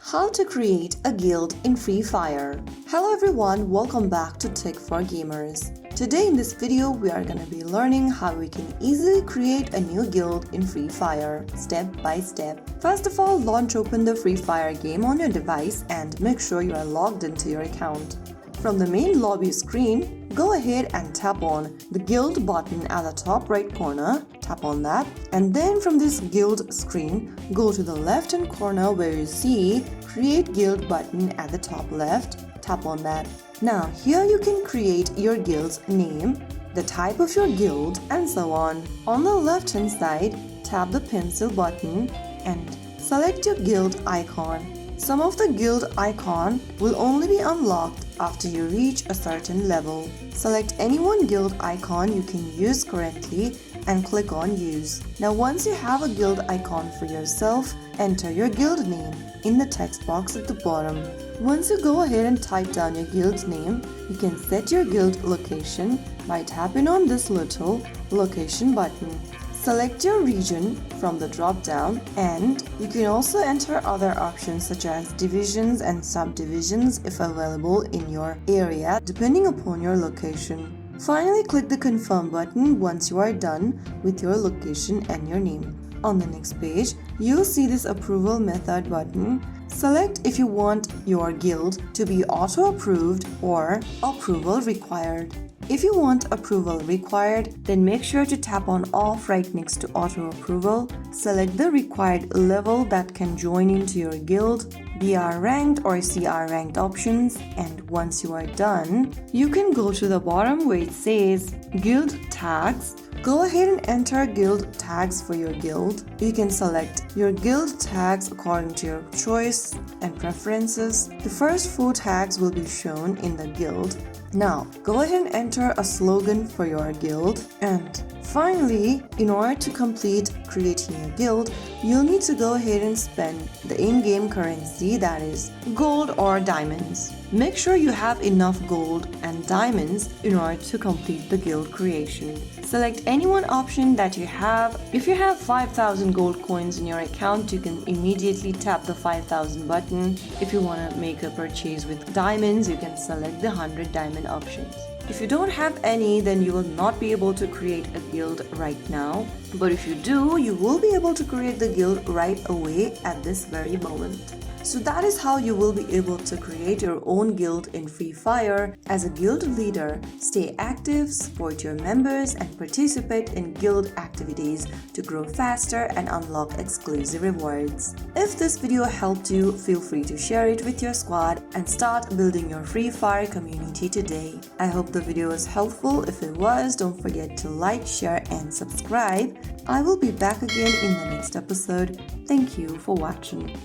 How to create a guild in Free Fire. Hello everyone, welcome back to Tech for Gamers. Today in this video we are going to be learning how we can easily create a new guild in Free Fire, step by step. First of all, launch open the Free Fire game on your device and make sure you are logged into your account. From the main lobby screen, go ahead and tap on the guild button at the top right corner, tap on that, and then from this guild screen, go to the left hand corner where you see create guild button at the top left, tap on that. Now here you can create your guild's name, the type of your guild, and so on. On the left hand side, tap the pencil button and select your guild icon. Some of the guild icon will only be unlocked after you reach a certain level. Select any one guild icon you can use currently and click on use. Now once you have a guild icon for yourself, enter your guild name in the text box at the bottom. Once you go ahead and type down your guild name, you can set your guild location by tapping on this little location button. Select your region from the drop-down, and you can also enter other options such as divisions and subdivisions if available in your area depending upon your location. Finally, click the confirm button once you are done with your location and your name. On the next page, you'll see this approval method button. Select if you want your guild to be auto-approved or approval required. If you want approval required, then make sure to tap on off right next to auto approval. Select the required level that can join into your guild, BR ranked or CR ranked options, and once you are done, you can go to the bottom where it says guild tags. Go ahead and enter guild tags for your guild. You can select your guild tags according to your choice and preferences. The first 4 tags will be shown in the guild. Now, go ahead and enter a slogan for your guild. And finally, in order to complete creating your guild, you'll need to go ahead and spend the in-game currency, that is gold or diamonds. Make sure you have enough gold and diamonds in order to complete the guild creation. Select any one option that you have. If you have 5,000 gold coins in your account, you can immediately tap the 5,000 button. If you want to make a purchase with diamonds, you can select the 100 diamond options. If you don't have any, then you will not be able to create a guild right now. But if you do, you will be able to create the guild right away at this very moment. So that is how you will be able to create your own guild in Free Fire. As a guild leader, stay active, support your members, and participate in guild activities to grow faster and unlock exclusive rewards. If this video helped you, feel free to share it with your squad and start building your Free Fire community today. I hope the video was helpful. If it was, don't forget to like, share, and subscribe. I will be back again in the next episode. Thank you for watching.